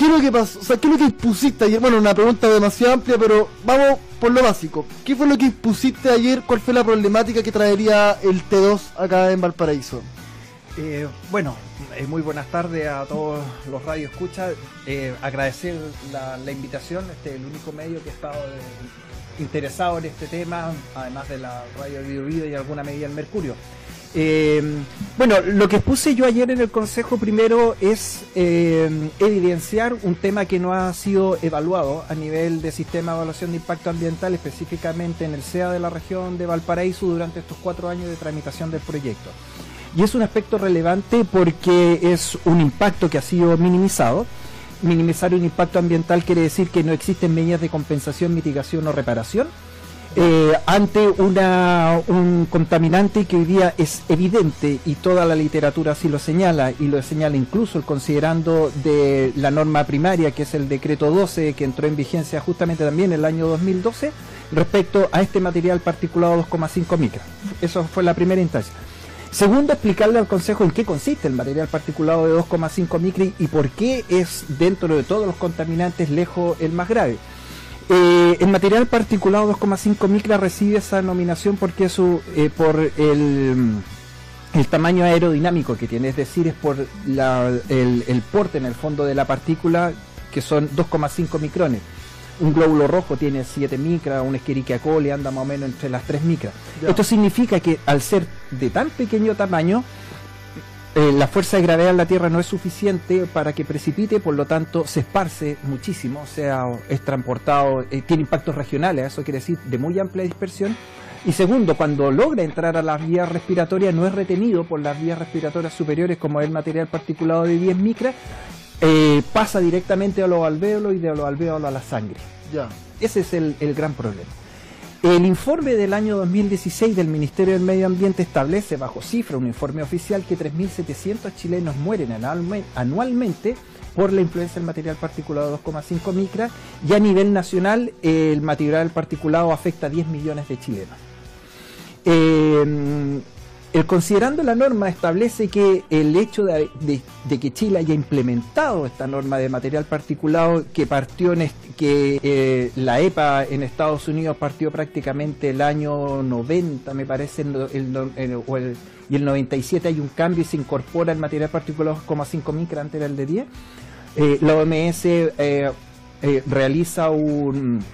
¿qué es lo que pasó? O sea, ¿qué es lo que impusiste ayer? Bueno, una pregunta demasiado amplia, pero vamos por lo básico. ¿Qué fue lo que impusiste ayer? ¿Cuál fue la problemática que traería el T2 acá en Valparaíso? Bueno, muy buenas tardes a todos los radioescuchas. Agradecer la invitación. Este es el único medio que he estado interesado en este tema, además de la radio Bio Bio y alguna medida en Mercurio. Bueno, lo que expuse yo ayer en el Consejo primero es evidenciar un tema que no ha sido evaluado a nivel de sistema de evaluación de impacto ambiental, específicamente en el SEA de la región de Valparaíso durante estos 4 años de tramitación del proyecto. Y es un aspecto relevante porque es un impacto que ha sido minimizado. Minimizar un impacto ambiental quiere decir que no existen medidas de compensación, mitigación o reparación ante un contaminante que hoy día es evidente, y toda la literatura así lo señala, y lo señala incluso el considerando de la norma primaria, que es el decreto 12, que entró en vigencia justamente también en el año 2012, respecto a este material particulado 2,5 micras. Eso fue la primera instancia. Segundo, explicarle al Consejo en qué consiste el material particulado de 2,5 micras y por qué es, dentro de todos los contaminantes, lejos el más grave. El material particulado 2,5 micras recibe esa denominación porque es por el tamaño aerodinámico que tiene, es decir, es por el porte en el fondo de la partícula, que son 2,5 micrones. Un glóbulo rojo tiene 7 micras, un Escherichia coli anda más o menos entre las 3 micras. Ya. Esto significa que al ser de tan pequeño tamaño, la fuerza de gravedad en la Tierra no es suficiente para que precipite, por lo tanto se esparce muchísimo, o sea, es transportado, tiene impactos regionales, eso quiere decir de muy amplia dispersión. Y segundo, cuando logra entrar a las vías respiratorias, no es retenido por las vías respiratorias superiores, como es el material particulado de 10 micras, pasa directamente a los alvéolos y de los alvéolos a la sangre. Ya. Ese es el gran problema. El informe del año 2016 del Ministerio del Medio Ambiente establece, bajo cifra, un informe oficial, que 3.700 chilenos mueren anualmente por la influencia del material particulado 2,5 micras, y a nivel nacional el material particulado afecta a 10 millones de chilenos. El considerando la norma establece que el hecho de que Chile haya implementado esta norma de material particulado, que partió la EPA en Estados Unidos partió prácticamente el año 90, me parece, y el 97 hay un cambio y se incorpora el material particulado 2,5 micras, antes era el de 10. La OMS realiza un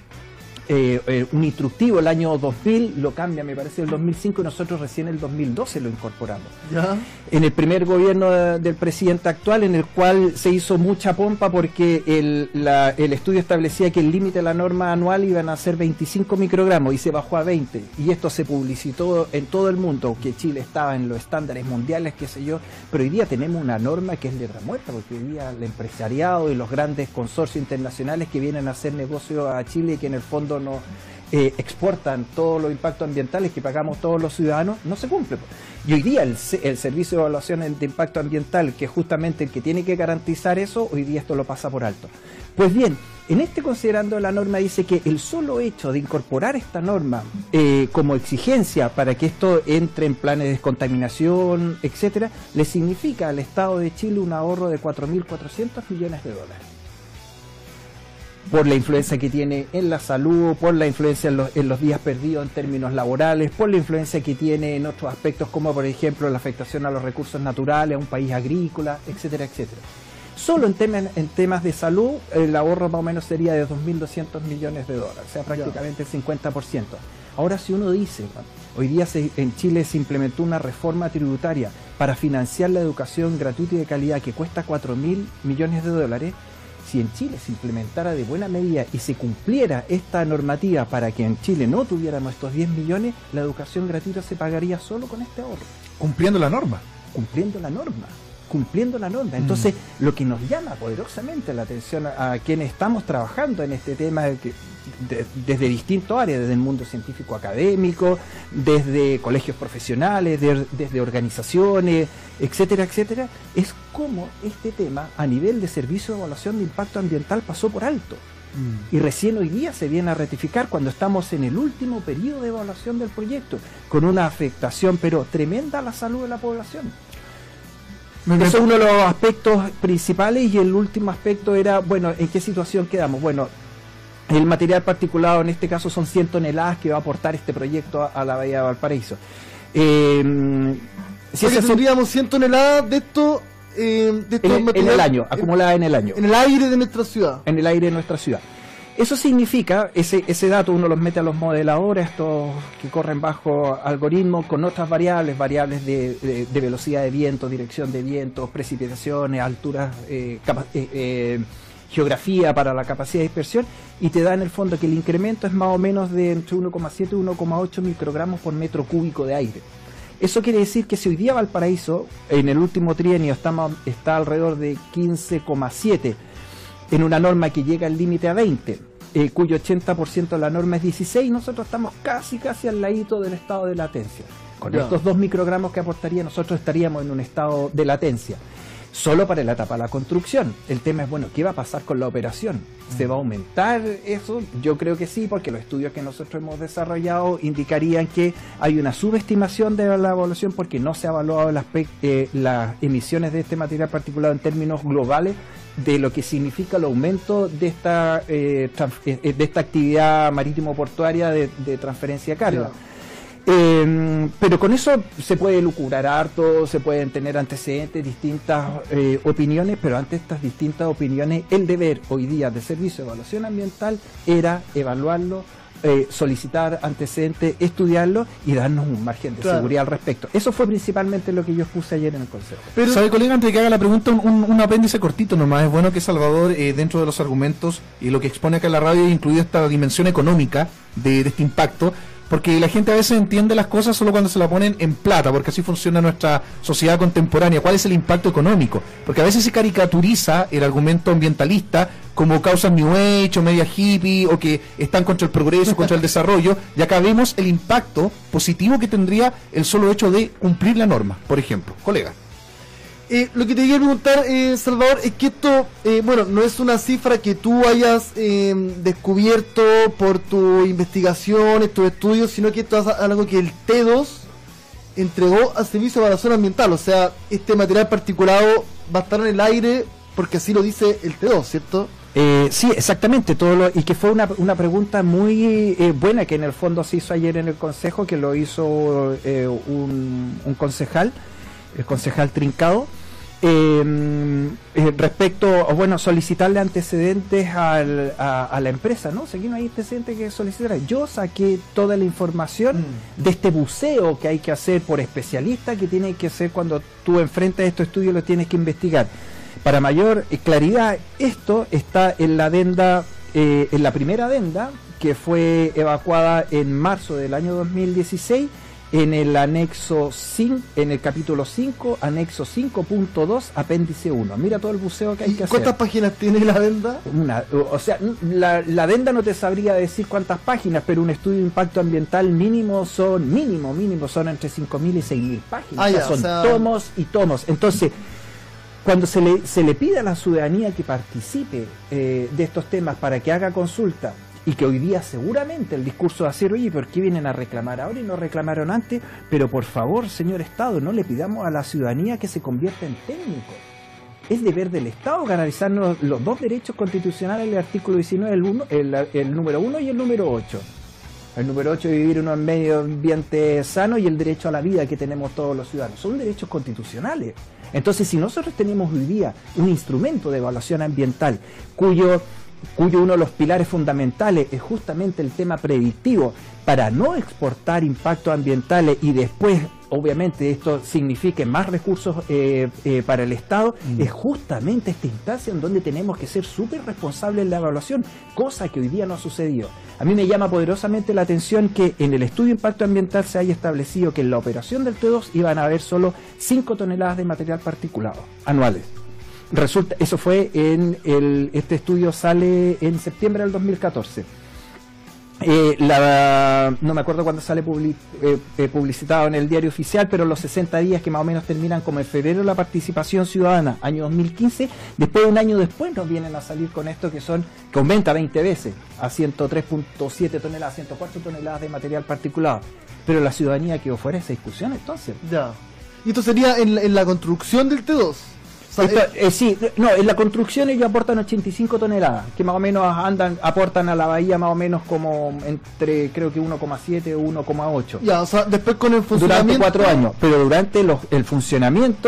instructivo el año 2000, lo cambia, me parece, el 2005, y nosotros recién el 2012 lo incorporamos. ¿Ya? En el primer gobierno del presidente actual, en el cual se hizo mucha pompa porque el estudio establecía que el límite de la norma anual iban a ser 25 microgramos y se bajó a 20, y esto se publicitó en todo el mundo, que Chile estaba en los estándares mundiales, qué sé yo, pero hoy día tenemos una norma que es letra muerta, porque hoy día el empresariado y los grandes consorcios internacionales que vienen a hacer negocio a Chile y que en el fondo no exportan todos los impactos ambientales que pagamos todos los ciudadanos, no se cumple. Y hoy día el Servicio de Evaluación de Impacto Ambiental, que es justamente el que tiene que garantizar eso, hoy día esto lo pasa por alto. Pues bien, en este considerando la norma dice que el solo hecho de incorporar esta norma como exigencia para que esto entre en planes de descontaminación, etcétera, le significa al Estado de Chile un ahorro de 4.400 millones de dólares. Por la influencia que tiene en la salud, por la influencia en los días perdidos en términos laborales, por la influencia que tiene en otros aspectos, como por ejemplo la afectación a los recursos naturales, a un país agrícola, etcétera, etcétera. Solo en temas de salud, el ahorro más o menos sería de 2.200 millones de dólares, o sea, prácticamente el 50%. Ahora, si uno dice, hoy día en Chile se implementó una reforma tributaria para financiar la educación gratuita y de calidad que cuesta 4.000 millones de dólares, si en Chile se implementara de buena medida y se cumpliera esta normativa para que en Chile no tuviéramos estos 10 millones, la educación gratuita se pagaría solo con este ahorro. Cumpliendo la norma. Cumpliendo la norma. Cumpliendo la norma. Entonces, lo que nos llama poderosamente la atención a quienes estamos trabajando en este tema, desde distintas áreas, desde el mundo científico académico, desde colegios profesionales, desde organizaciones, etcétera, etcétera, es cómo este tema a nivel de servicio de evaluación de impacto ambiental pasó por alto. Y recién hoy día se viene a ratificar cuando estamos en el último periodo de evaluación del proyecto, con una afectación pero tremenda a la salud de la población. Eso es uno de los aspectos principales, y el último aspecto era, bueno, ¿en qué situación quedamos? Bueno, el material particulado en este caso son 100 toneladas que va a aportar este proyecto a la Bahía de Valparaíso. Si tendríamos 100 toneladas de esto, en el año, acumulada en el año. En el aire de nuestra ciudad. En el aire de nuestra ciudad. Eso significa, ese dato uno los mete a los modeladores, estos que corren bajo algoritmos con otras variables de velocidad de viento, dirección de viento, precipitaciones, alturas, geografía para la capacidad de dispersión, y te da en el fondo que el incremento es más o menos de entre 1,7 y 1,8 microgramos por metro cúbico de aire. Eso quiere decir que si hoy día Valparaíso, en el último trienio, está alrededor de 15,7, en una norma que llega al límite a 20, cuyo 80% de la norma es 16, nosotros estamos casi al ladito del estado de latencia. Con estos 2 microgramos que aportaría, nosotros estaríamos en un estado de latencia. Solo para la etapa de la construcción. El tema es, bueno, ¿qué va a pasar con la operación? ¿Se va a aumentar eso? Yo creo que sí, porque los estudios que nosotros hemos desarrollado indicarían que hay una subestimación de la evaluación, porque no se ha evaluado las emisiones de este material particulado en términos globales de lo que significa el aumento de esta actividad marítimo-portuaria de transferencia de carga. Pero con eso se puede lucurar harto, se pueden tener antecedentes, distintas opiniones, pero ante estas distintas opiniones, el deber hoy día del Servicio de Evaluación Ambiental era evaluarlo, solicitar antecedentes, estudiarlo y darnos un margen de seguridad al respecto. Eso fue principalmente lo que yo expuse ayer en el Consejo. Pero, ¿sabe, colega, antes de que haga la pregunta, un apéndice cortito nomás? Es bueno que Salvador, dentro de los argumentos y lo que expone acá en la radio, haya incluido esta dimensión económica de este impacto, porque la gente a veces entiende las cosas solo cuando se la ponen en plata, porque así funciona nuestra sociedad contemporánea. ¿Cuál es el impacto económico? Porque a veces se caricaturiza el argumento ambientalista como causas New Age o media hippie, o que están contra el progreso, contra el desarrollo, y acá vemos el impacto positivo que tendría el solo hecho de cumplir la norma, por ejemplo. Colega. Lo que te quería preguntar, Salvador, es que esto, bueno, no es una cifra que tú hayas descubierto por tus investigaciones, tus estudios, sino que esto es algo que el T2 entregó al Servicio de Evaluación Ambiental. O sea, este material particulado va a estar en el aire porque así lo dice el T2, ¿cierto? Sí, exactamente, y que fue una pregunta muy buena que en el fondo se hizo ayer en el Consejo, que lo hizo un concejal, el concejal Trincado, respecto, bueno, solicitarle antecedentes a la empresa, ¿no? Si aquí no hay antecedentes que solicitar. Yo saqué toda la información de este buceo que hay que hacer por especialista, que tiene que hacer cuando tú enfrentas estos estudios, lo tienes que investigar. Para mayor claridad, esto está en la adenda, en la primera adenda, que fue evacuada en marzo del año 2016, en el anexo 5, en el capítulo 5, anexo 5.2, apéndice 1. Mira todo el buceo que hay que hacer. ¿Cuántas páginas tiene la adenda? O sea, la adenda no te sabría decir cuántas páginas, pero un estudio de impacto ambiental mínimo son entre 5.000 y 6.000 páginas. Son tomos y tomos. Entonces, cuando se le pide a la ciudadanía que participe de estos temas para que haga consulta, y que hoy día seguramente el discurso va a ser, oye, ¿por qué vienen a reclamar ahora y no reclamaron antes? Pero por favor, señor Estado, no le pidamos a la ciudadanía que se convierta en técnico. Es deber del Estado garantizarnos los dos derechos constitucionales del artículo 19, el número 1 y el número 8. El número 8 es vivir en un medio ambiente sano, y el derecho a la vida que tenemos todos los ciudadanos. Son derechos constitucionales. Entonces, si nosotros tenemos hoy día un instrumento de evaluación ambiental cuyo uno de los pilares fundamentales es justamente el tema predictivo, para no exportar impactos ambientales y después, obviamente, esto signifique más recursos para el Estado, es justamente esta instancia en donde tenemos que ser súper responsables en la evaluación, cosa que hoy día no ha sucedido. A mí me llama poderosamente la atención que en el estudio de impacto ambiental se haya establecido que en la operación del T2 iban a haber solo 5 toneladas de material particulado anuales. Resulta, eso fue este estudio sale en septiembre del 2014. No me acuerdo cuándo sale publicitado en el diario oficial, pero los 60 días que más o menos terminan como en febrero la participación ciudadana, año 2015, después de un año después nos vienen a salir con esto que aumenta 20 veces a 103.7 toneladas, 104 toneladas de material particulado. Pero la ciudadanía quedó fuera de esa discusión entonces. Ya. Y esto sería en la construcción del T2. Sí, no, en la construcción ellos aportan 85 toneladas, que más o menos aportan a la bahía más o menos como entre, creo que 1,7 o 1,8. Ya, o sea, después con el funcionamiento... Durante 4 años, pero durante el funcionamiento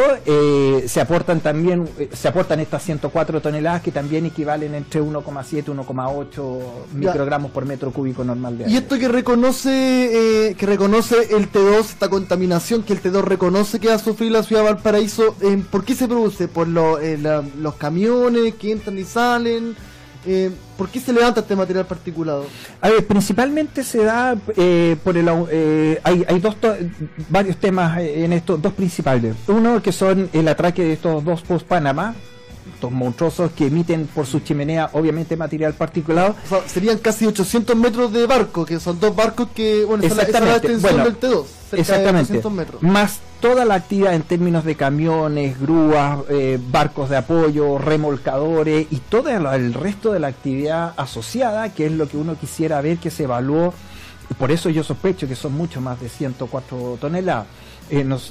se aportan estas 104 toneladas que también equivalen entre 1,7 y 1,8 microgramos por metro cúbico normal de aire. Y esto que reconoce el T2, esta contaminación que el T2 reconoce que va a sufrir la ciudad de Valparaíso, ¿por qué se produce? ¿Por los camiones que entran y salen? ¿Por qué se levanta este material particulado? A ver, principalmente se da por hay varios temas en esto, dos principales. Uno que son el atraque de estos dos post-Panamá, estos monstruosos que emiten por su chimenea obviamente material particulado. O sea, serían casi 800 metros de barco, que son dos barcos que, bueno, esa es la extensión del T2, exactamente, de 800 metros. Más toda la actividad en términos de camiones, grúas, barcos de apoyo, remolcadores y todo el resto de la actividad asociada, que es lo que uno quisiera ver que se evaluó. Por eso yo sospecho que son mucho más de 104 toneladas.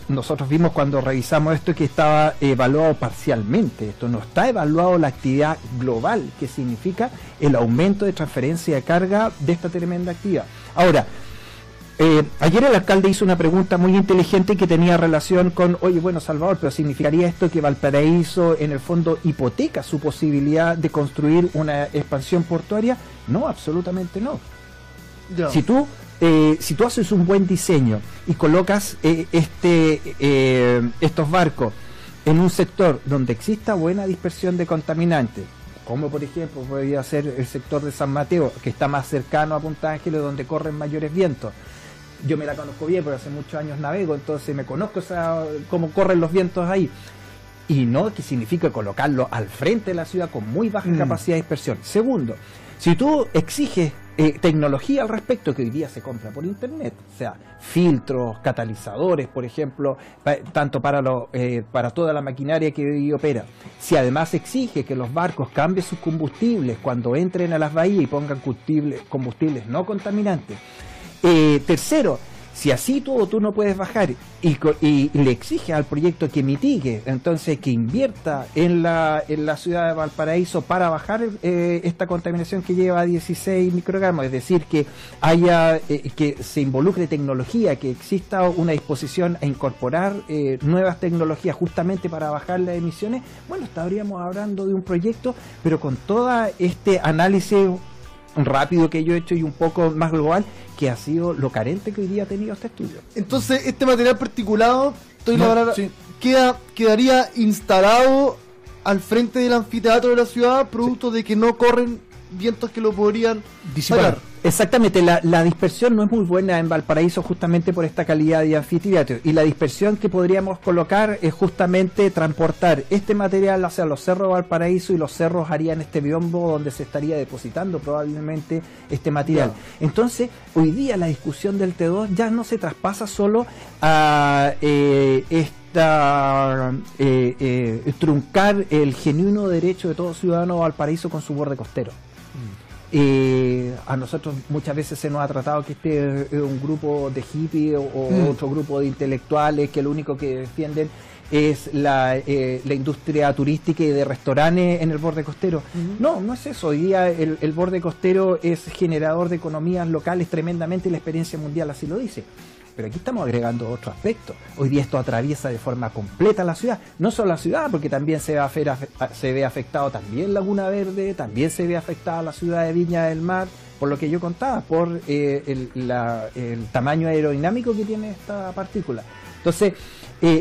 Nosotros vimos cuando revisamos esto que estaba evaluado parcialmente. Esto no está evaluado la actividad global, que significa el aumento de transferencia de carga de esta tremenda actividad. Ahora, ayer el alcalde hizo una pregunta muy inteligente que tenía relación con, oye, bueno, Salvador, pero ¿significaría esto que Valparaíso en el fondo hipoteca su posibilidad de construir una expansión portuaria? No, absolutamente no. Ya. Si tú haces un buen diseño y colocas estos barcos en un sector donde exista buena dispersión de contaminantes, como por ejemplo podría ser el sector de San Mateo, que está más cercano a Punta Ángeles, donde corren mayores vientos. Yo me la conozco bien, porque hace muchos años navego, entonces me conozco cómo corren los vientos ahí. Y no que significa colocarlo al frente de la ciudad con muy baja capacidad de dispersión. Segundo, si tú exiges tecnología al respecto, que hoy día se compra por internet, o sea, filtros, catalizadores, por ejemplo, tanto para toda la maquinaria que hoy opera. Si además exige que los barcos cambien sus combustibles cuando entren a las bahías y pongan combustibles no contaminantes. Tercero, si así tú no puedes bajar y le exige al proyecto que mitigue, entonces que invierta en la ciudad de Valparaíso para bajar esta contaminación que lleva a 16 microgramos, es decir, que haya que se involucre tecnología, que exista una disposición a incorporar nuevas tecnologías justamente para bajar las emisiones. Bueno, estaríamos hablando de un proyecto, pero con todo este análisis rápido que yo he hecho y un poco más global, que ha sido lo carente que hoy día ha tenido este estudio. Entonces, este material particulado, sí, quedaría instalado al frente del anfiteatro de la ciudad, producto de que no corren vientos que lo podrían disipar. Exactamente, la dispersión no es muy buena en Valparaíso justamente por esta calidad de anfiteatro, y la dispersión que podríamos colocar es justamente transportar este material hacia los cerros de Valparaíso, y los cerros harían este biombo donde se estaría depositando probablemente este material. Entonces, hoy día la discusión del T2 ya no se traspasa solo a truncar el genuino derecho de todo ciudadano de Valparaíso con su borde costero. A nosotros muchas veces se nos ha tratado que este es un grupo de hippies o otro grupo de intelectuales que lo único que defienden es la industria turística y de restaurantes en el borde costero. No es eso. Hoy día el borde costero es generador de economías locales tremendamente, y la experiencia mundial así lo dice. Pero aquí estamos agregando otro aspecto. Hoy día esto atraviesa de forma completa la ciudad. No solo la ciudad, porque también se ve afectado también Laguna Verde, también se ve afectada la ciudad de Viña del Mar, por lo que yo contaba, por el tamaño aerodinámico que tiene esta partícula. Entonces,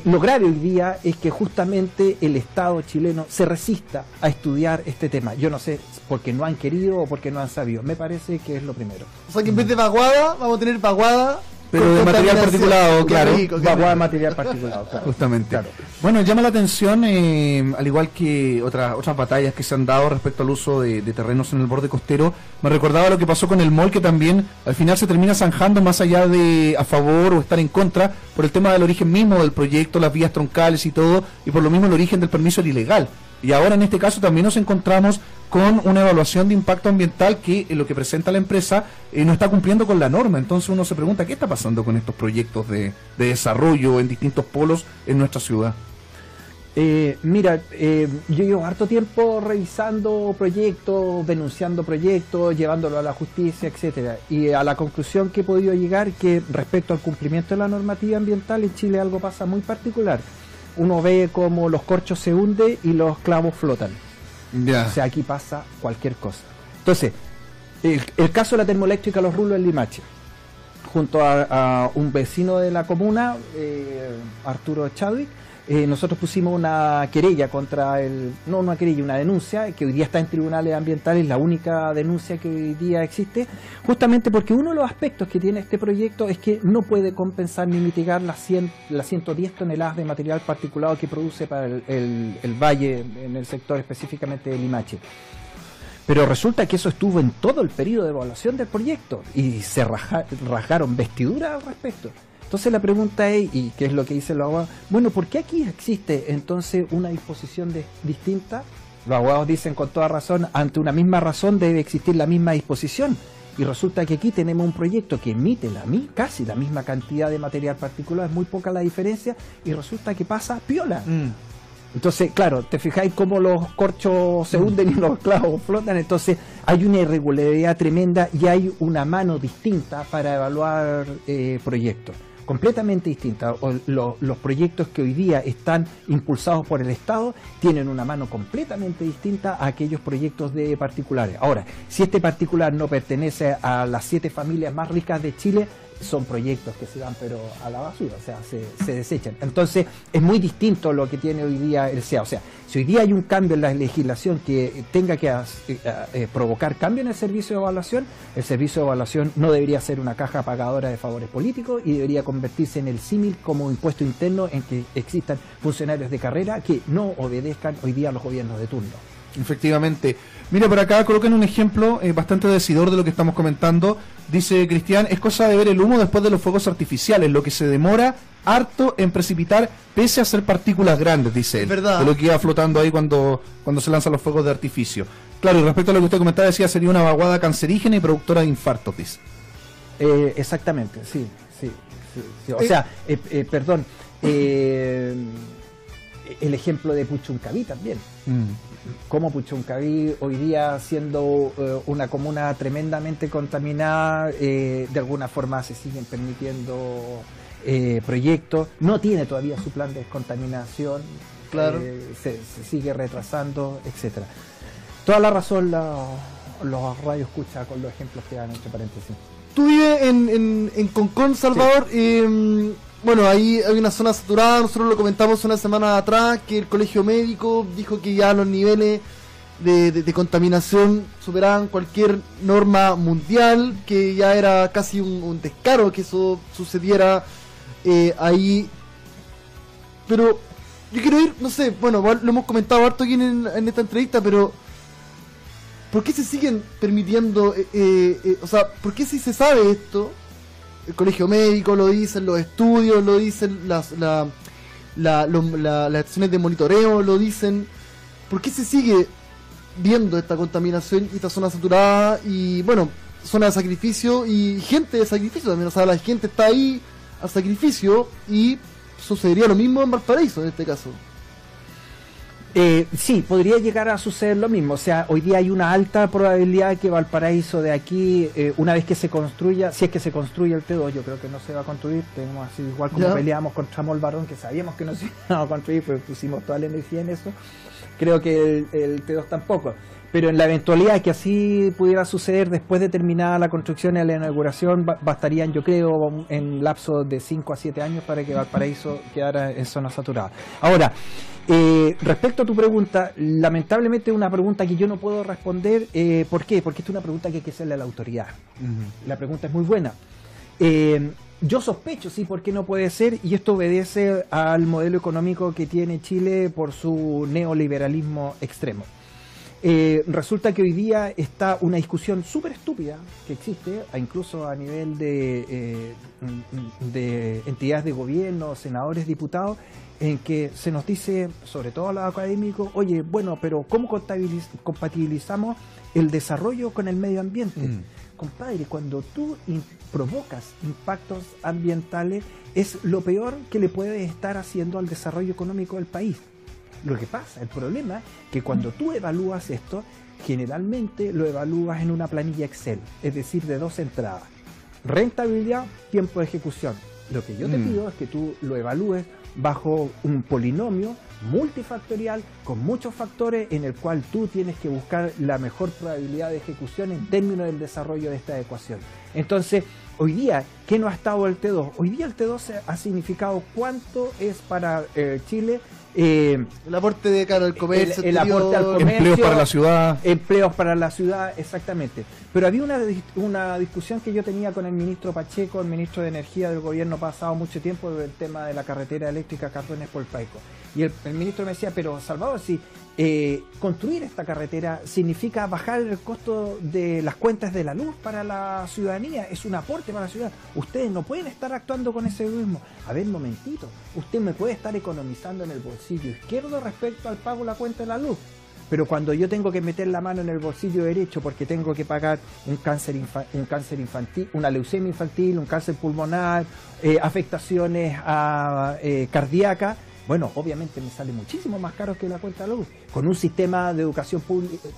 lo grave hoy día es que justamente el Estado chileno se resista a estudiar este tema. Yo no sé, porque no han querido o porque no han sabido. Me parece que es lo primero. O sea que en vez de vaguada, vamos a tener vaguada, pero de material particulado, claro. Vaguada de material particulado, claro. Justamente. Claro. Bueno, llama la atención, al igual que otras batallas que se han dado respecto al uso de terrenos en el borde costero. Me recordaba lo que pasó con el MOL, que también al final se termina zanjando más allá de a favor o estar en contra, por el tema del origen mismo del proyecto, las vías troncales y todo, y por lo mismo el origen del permiso era ilegal. Y ahora en este caso también nos encontramos con una evaluación de impacto ambiental que lo que presenta la empresa no está cumpliendo con la norma. Entonces uno se pregunta, ¿qué está pasando con estos proyectos de desarrollo en distintos polos en nuestra ciudad? Mira, yo llevo harto tiempo revisando proyectos, denunciando proyectos, llevándolo a la justicia, etcétera, y a la conclusión que he podido llegar que respecto al cumplimiento de la normativa ambiental en Chile algo pasa muy particular. Uno ve como los corchos se hunden y los clavos flotan. O sea, aquí pasa cualquier cosa. Entonces, el caso de la termoeléctrica Los Rulos en Limache, junto a un vecino de la comuna, Arturo Chadwick, nosotros pusimos una querella contra no una querella, una denuncia que hoy día está en tribunales ambientales, la única denuncia que hoy día existe, justamente porque uno de los aspectos que tiene este proyecto es que no puede compensar ni mitigar las 110 toneladas de material particulado que produce para el valle, en el sector específicamente de Limache. Pero resulta que eso estuvo en todo el periodo de evaluación del proyecto y se rasgaron vestiduras al respecto. Entonces la pregunta es, y qué es lo que dice el abogado, bueno, ¿por qué aquí existe entonces una disposición distinta? Los abogados dicen con toda razón, ante una misma razón debe existir la misma disposición. Y resulta que aquí tenemos un proyecto que emite casi la misma cantidad de material particular, es muy poca la diferencia, y resulta que pasa piola. Entonces, claro, te fijáis cómo los corchos se hunden y los clavos flotan, entonces hay una irregularidad tremenda y hay una mano distinta para evaluar proyectos. Completamente distinta. Los proyectos que hoy día están impulsados por el Estado tienen una mano completamente distinta a aquellos proyectos de particulares. Ahora, si este particular no pertenece a las 7 familias más ricas de Chile, son proyectos que se van pero a la basura, o sea, se desechan. Entonces, es muy distinto lo que tiene hoy día el SEA. O sea, si hoy día hay un cambio en la legislación que tenga que provocar cambio en el servicio de evaluación, el servicio de evaluación no debería ser una caja pagadora de favores políticos y debería convertirse en el símil como impuesto interno en que existan funcionarios de carrera que no obedezcan hoy día a los gobiernos de turno. Efectivamente. Mira, por acá colocan un ejemplo bastante decidor de lo que estamos comentando. Dice Cristian, es cosa de ver el humo después de los fuegos artificiales, lo que se demora harto en precipitar pese a ser partículas grandes, dice él. ¿Verdad? De lo que iba flotando ahí cuando se lanzan los fuegos de artificio. Claro, y respecto a lo que usted comentaba, decía, sería una vaguada cancerígena y productora de infartos, dice. Exactamente, sí. O sea, perdón, el ejemplo de Puchuncaví también. Como Puchuncaví hoy día siendo una comuna tremendamente contaminada, de alguna forma se siguen permitiendo proyectos, no tiene todavía su plan de descontaminación, claro. Se sigue retrasando, etcétera. Toda la razón los radios escucha con los ejemplos que dan entre paréntesis. Tú vives en Concón, Salvador, sí. Bueno, ahí hay una zona saturada, nosotros lo comentamos una semana atrás, que el colegio médico dijo que ya los niveles de contaminación superaban cualquier norma mundial, que ya era casi un descaro que eso sucediera ahí. Pero yo quiero ir, no sé, bueno, lo hemos comentado harto aquí en esta entrevista, pero ¿por qué se siguen permitiendo, o sea, por qué si se sabe esto? El colegio médico lo dicen, los estudios lo dicen, las estaciones de monitoreo lo dicen. ¿Por qué se sigue viendo esta contaminación y esta zona saturada? Y bueno, zona de sacrificio y gente de sacrificio también. O sea, la gente está ahí al sacrificio y sucedería lo mismo en Valparaíso en este caso. Sí, podría llegar a suceder lo mismo. O sea, hoy día hay una alta probabilidad de que Valparaíso de aquí, una vez que se construya, si es que se construye el T2, yo creo que no se va a construir. Tenemos así, igual como peleamos contra Molvarón, que sabíamos que no se iba a construir, pues pusimos toda la energía en eso. Creo que el T2 tampoco. Pero en la eventualidad de que así pudiera suceder, después de terminada la construcción y la inauguración, bastarían, yo creo, en lapso de 5 a 7 años para que Valparaíso quedara en zona saturada. Ahora, respecto a tu pregunta, lamentablemente es una pregunta que yo no puedo responder. ¿Por qué? Porque esta es una pregunta que hay que hacerle a la autoridad. La pregunta es muy buena. Yo sospecho, sí, por qué no puede ser, y esto obedece al modelo económico que tiene Chile por su neoliberalismo extremo. Resulta que hoy día está una discusión súper estúpida que existe, incluso a nivel de entidades de gobierno, senadores, diputados, en que se nos dice, sobre todo a los académicos, oye, bueno, pero ¿cómo compatibilizamos el desarrollo con el medio ambiente? Compadre, cuando tú provocas impactos ambientales, es lo peor que le puedes estar haciendo al desarrollo económico del país. Lo que pasa, el problema, que cuando tú evalúas esto, generalmente lo evalúas en una planilla Excel, es decir, de 2 entradas. Rentabilidad, tiempo de ejecución. Lo que yo te pido es que tú lo evalúes bajo un polinomio multifactorial con muchos factores en el cual tú tienes que buscar la mejor probabilidad de ejecución en términos del desarrollo de esta ecuación. Entonces, hoy día, ¿qué no ha estado el T2? Hoy día el T2 ha significado cuánto es para Chile. El aporte de cara al comercio, el aporte al comercio, empleos para la ciudad. Empleos para la ciudad, exactamente. Pero había una discusión que yo tenía con el ministro Pacheco, el ministro de Energía del gobierno pasado mucho tiempo, del tema de la carretera eléctrica Cardones-Polpaico. Y el ministro me decía, pero Salvador, si construir esta carretera significa bajar el costo de las cuentas de la luz para la ciudadanía, es un aporte para la ciudad. Ustedes no pueden estar actuando con ese egoísmo. A ver, momentito, usted me puede estar economizando en el bolsillo izquierdo respecto al pago de la cuenta de la luz. Pero cuando yo tengo que meter la mano en el bolsillo derecho porque tengo que pagar un cáncer infantil, una leucemia infantil, un cáncer pulmonar, afectaciones cardíacas, bueno, obviamente me sale muchísimo más caro que la cuenta de la luz. Con un sistema de educación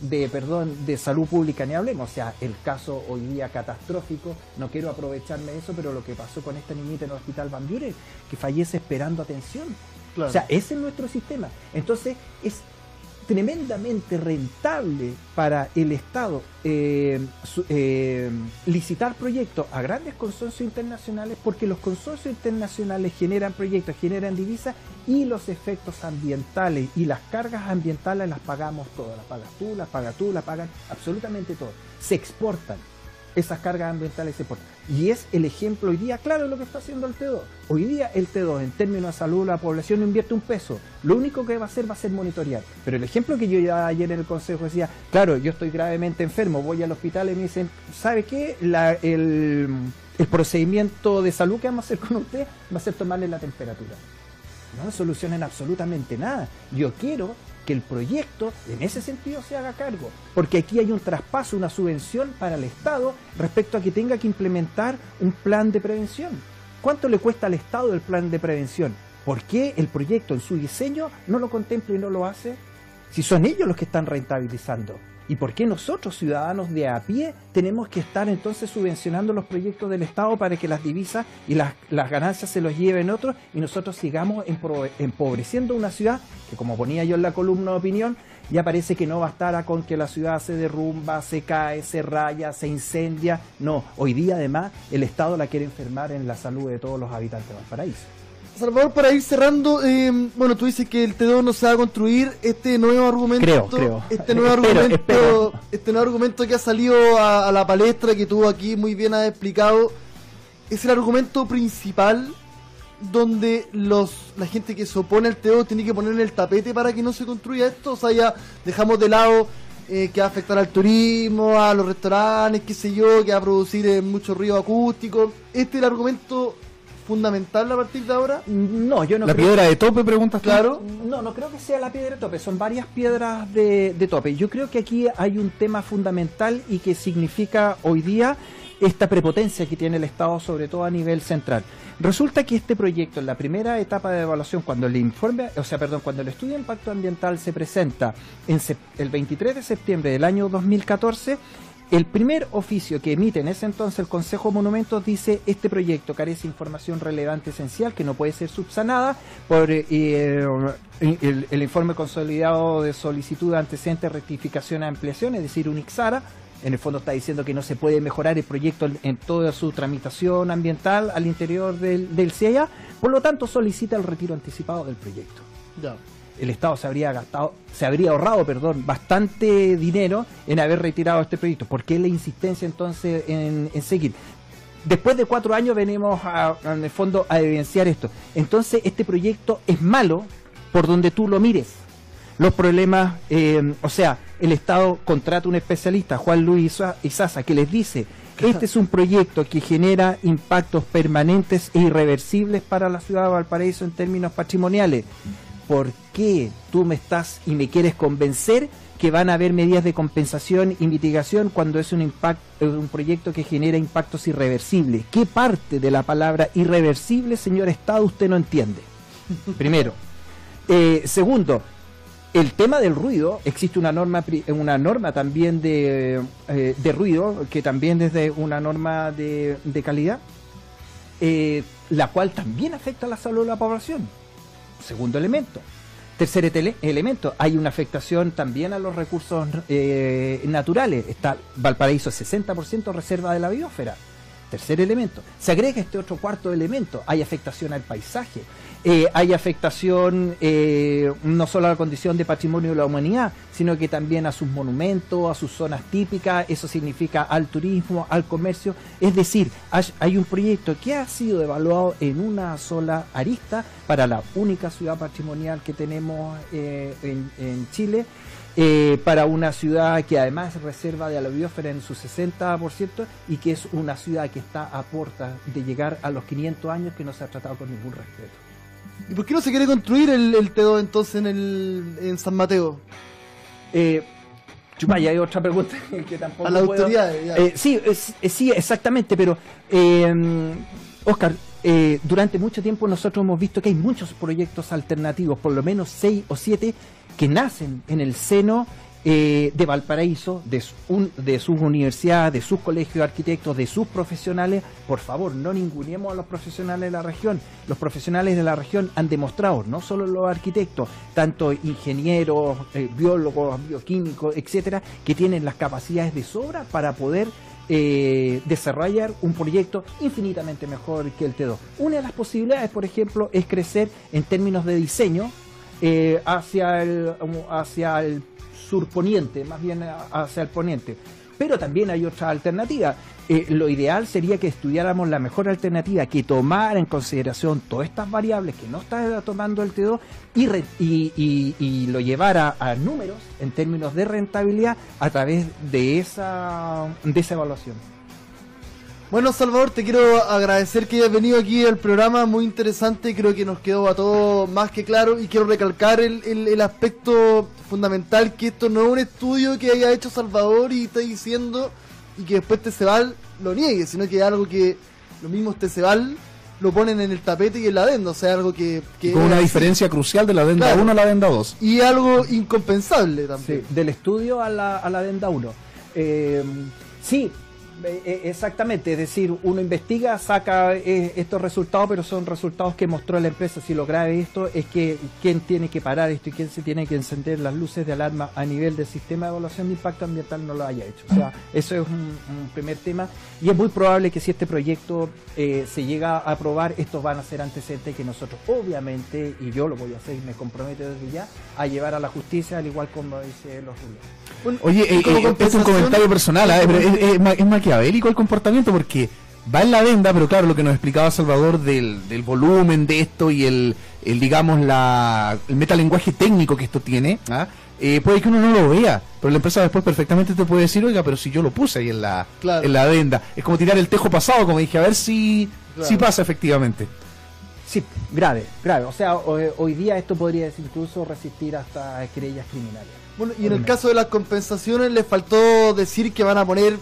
de salud pública ni hablemos. O sea, el caso hoy día catastrófico, no quiero aprovecharme de eso, pero lo que pasó con esta niñita en el hospital Van Buren, que fallece esperando atención. Claro. O sea, ese es nuestro sistema. Entonces, es tremendamente rentable para el Estado licitar proyectos a grandes consorcios internacionales, porque los consorcios internacionales generan proyectos, generan divisas, y los efectos ambientales y las cargas ambientales las pagamos todas. Las pagas tú, las pagan absolutamente todos. Se exportan. Esas cargas ambientales se exportan. Y es el ejemplo hoy día, claro, de lo que está haciendo el T2. Hoy día el T2, en términos de salud, la población no invierte un peso. Lo único que va a ser monitorear. Pero el ejemplo que yo ya ayer en el consejo decía, claro, yo estoy gravemente enfermo, voy al hospital y me dicen, ¿sabe qué? El procedimiento de salud que vamos a hacer con usted va a ser tomarle la temperatura. No solucionan absolutamente nada. Yo quiero que el proyecto en ese sentido se haga cargo, porque aquí hay un traspaso, una subvención para el Estado respecto a que tenga que implementar un plan de prevención. ¿Cuánto le cuesta al Estado el plan de prevención? ¿Por qué el proyecto en su diseño no lo contempla y no lo hace? Si son ellos los que están rentabilizando. ¿Y por qué nosotros, ciudadanos de a pie, tenemos que estar entonces subvencionando los proyectos del Estado para que las divisas y las ganancias se los lleven otros y nosotros sigamos empobreciendo una ciudad que, como ponía yo en la columna de opinión, ya parece que no bastará con que la ciudad se derrumba, se cae, se raya, se incendia? No, hoy día además el Estado la quiere enfermar en la salud de todos los habitantes de Valparaíso. Salvador, para ir cerrando, bueno, tú dices que el T2 no se va a construir. Este nuevo argumento, creo. Este nuevo argumento que ha salido a la palestra, que tú aquí muy bien has explicado, es el argumento principal donde la gente que se opone al T2 tiene que poner en el tapete para que no se construya esto. O sea, ya dejamos de lado que va a afectar al turismo, a los restaurantes, qué sé yo, que va a producir mucho ruido acústico. Este es el argumento fundamental a partir de ahora. No, yo no ¿La creo. piedra de tope, preguntas? Claro. No creo que sea la piedra de tope, son varias piedras de tope. Yo creo que aquí hay un tema fundamental y que significa hoy día esta prepotencia que tiene el Estado, sobre todo a nivel central. Resulta que este proyecto, en la primera etapa de evaluación, cuando el estudio de impacto ambiental se presenta el 23 de septiembre del año 2014, el primer oficio que emite en ese entonces el Consejo de Monumentos dice: este proyecto carece de información relevante esencial que no puede ser subsanada por el informe consolidado de solicitud de antecedentes, rectificación, ampliación, es decir, un IXARA. En el fondo está diciendo que no se puede mejorar el proyecto en toda su tramitación ambiental al interior del CIA, por lo tanto solicita el retiro anticipado del proyecto. Ya. El Estado se habría ahorrado bastante dinero en haber retirado este proyecto. ¿Por qué la insistencia entonces en seguir? Después de 4 años venimos en el fondo a evidenciar esto. Entonces este proyecto es malo por donde tú lo mires. los problemas, o sea, el Estado contrata un especialista, Juan Luis Izaza, que les dice, este es un proyecto que genera impactos permanentes e irreversibles para la ciudad de Valparaíso en términos patrimoniales. ¿Por qué tú me estás y me quieres convencer que van a haber medidas de compensación y mitigación cuando es un proyecto que genera impactos irreversibles? ¿Qué parte de la palabra irreversible, señor Estado, usted no entiende? Primero. Segundo, el tema del ruido, existe una norma también de ruido, que también es de una norma de calidad, la cual también afecta a la salud de la población. Segundo elemento. Tercer elemento, hay una afectación también a los recursos naturales. Está Valparaíso 60% reserva de la biosfera. Tercer elemento. Se agrega este otro cuarto elemento, hay afectación al paisaje. Hay afectación no solo a la condición de patrimonio de la humanidad, sino que también a sus monumentos, a sus zonas típicas. Eso significa al turismo, al comercio. Es decir, hay un proyecto que ha sido evaluado en una sola arista para la única ciudad patrimonial que tenemos en Chile, para una ciudad que además es reserva de la biosfera en su 60% y que es una ciudad que está a puerta de llegar a los 500 años, que no se ha tratado con ningún respeto. ¿Y por qué no se quiere construir el T2 entonces en San Mateo? Chupaya, hay otra pregunta que tampoco a la autoridad. Sí, exactamente, pero Oscar, durante mucho tiempo nosotros hemos visto que hay muchos proyectos alternativos, por lo menos 6 o 7, que nacen en el seno de Valparaíso, de sus universidades, de sus colegios de arquitectos, de sus profesionales. Por favor, no ningunemos a los profesionales de la región. Los profesionales de la región han demostrado, no solo los arquitectos, tanto ingenieros, biólogos, bioquímicos, etcétera, que tienen las capacidades de sobra para poder desarrollar un proyecto infinitamente mejor que el T2. Una de las posibilidades, por ejemplo, es crecer en términos de diseño hacia el surponiente, más bien hacia el poniente. Pero también hay otra alternativa. Lo ideal sería que estudiáramos la mejor alternativa, que tomara en consideración todas estas variables que no está tomando el T2 y lo llevara a números en términos de rentabilidad a través de esa evaluación. Bueno, Salvador, te quiero agradecer que hayas venido aquí al programa, muy interesante, creo que nos quedó a todos más que claro, y quiero recalcar el aspecto fundamental, que esto no es un estudio que haya hecho Salvador y está diciendo y que después Tecebal lo niegue, sino que es algo que los mismos Tecebal lo ponen en el tapete y en la adenda, o sea, algo que con una diferencia crucial de la adenda 1 a la adenda 2. Y algo incompensable también. Sí, del estudio a la adenda 1. Sí. Exactamente, es decir, uno investiga, saca estos resultados, pero son resultados que mostró la empresa. Si lo grave esto es que quién tiene que parar esto y quién se tiene que encender las luces de alarma a nivel del sistema de evaluación de impacto ambiental no lo haya hecho. O sea, eso es un primer tema, y es muy probable que si este proyecto se llega a aprobar, estos van a ser antecedentes que nosotros obviamente, y yo lo voy a hacer y me comprometo desde ya, a llevar a la justicia, al igual como dice los rulos. Bueno, oye, es un comentario personal, pero es maquiavélico el comportamiento, porque va en la adenda, pero claro, lo que nos explicaba Salvador del volumen de esto y el metalenguaje técnico que esto tiene, puede que uno no lo vea, pero la empresa después perfectamente te puede decir, oiga, pero si yo lo puse ahí en la adenda. Es como tirar el tejo pasado, como dije, a ver si pasa efectivamente. Sí, grave. O sea, hoy día esto podría incluso resistir hasta querellas criminales. Bueno, y en el caso de las compensaciones, les faltó decir que van a poner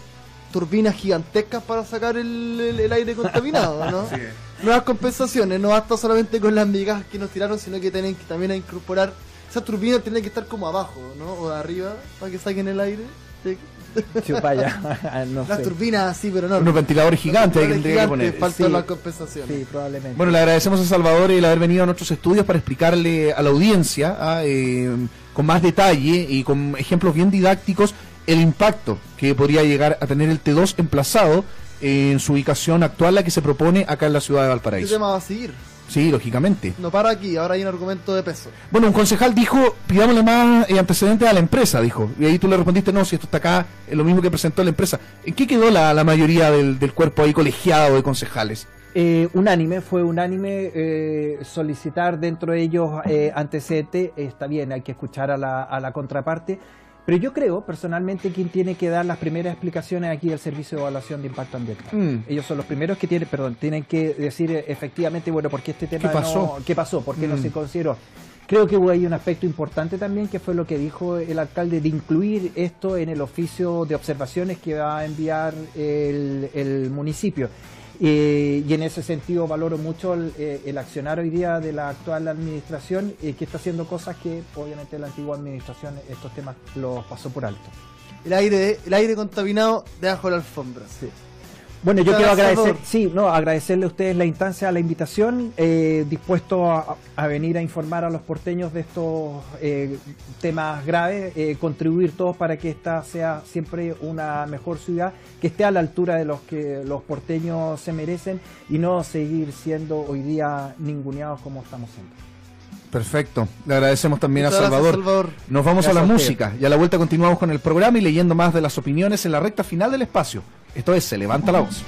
turbinas gigantescas para sacar el aire contaminado, ¿no? Sí. Nuevas compensaciones, no basta solamente con las migajas que nos tiraron, sino que tienen que también incorporar, esas turbinas tienen que estar como abajo, ¿no? O de arriba, para que saquen el aire. ¿Sí? Chupaya, no las sé. Turbinas así, pero no. Unos ventiladores gigantes hay que poner. Faltan las compensaciones. Sí, probablemente. Bueno, le agradecemos a Salvador el haber venido a nuestros estudios para explicarle a la audiencia con más detalle y con ejemplos bien didácticos el impacto que podría llegar a tener el T2 emplazado en su ubicación actual, la que se propone acá en la ciudad de Valparaíso. ¿Qué tema va a seguir? Sí, lógicamente. No para aquí, ahora hay un argumento de peso. Bueno, un concejal dijo, pidámosle más antecedentes a la empresa, dijo. Y ahí tú le respondiste, no, si esto está acá, es lo mismo que presentó la empresa. ¿En qué quedó la mayoría del cuerpo ahí colegiado de concejales? Fue unánime solicitar dentro de ellos antecedentes. Está bien, hay que escuchar a la contraparte, pero yo creo personalmente quien tiene que dar las primeras explicaciones aquí del Servicio de Evaluación de Impacto Ambiental. Ellos son los primeros que tienen que decir efectivamente, bueno, ¿por qué este tema ¿Qué pasó? ¿Por qué no se consideró? Creo que hubo ahí un aspecto importante también, que fue lo que dijo el alcalde, de incluir esto en el oficio de observaciones que va a enviar el municipio. Y en ese sentido valoro mucho el accionar hoy día de la actual administración, que está haciendo cosas que obviamente la antigua administración estos temas los pasó por alto. El aire contaminado debajo de la alfombra. Sí. Bueno, yo quiero agradecerle a ustedes la instancia, la invitación, dispuesto a venir a informar a los porteños de estos temas graves, contribuir todos para que esta sea siempre una mejor ciudad, que esté a la altura de los que los porteños se merecen y no seguir siendo hoy día ninguneados como estamos siendo. Perfecto, le agradecemos también a Salvador. Gracias, Salvador. Nos vamos a la música y a la vuelta continuamos con el programa y leyendo más de las opiniones en la recta final del espacio. Esto es Se Levanta la Voz.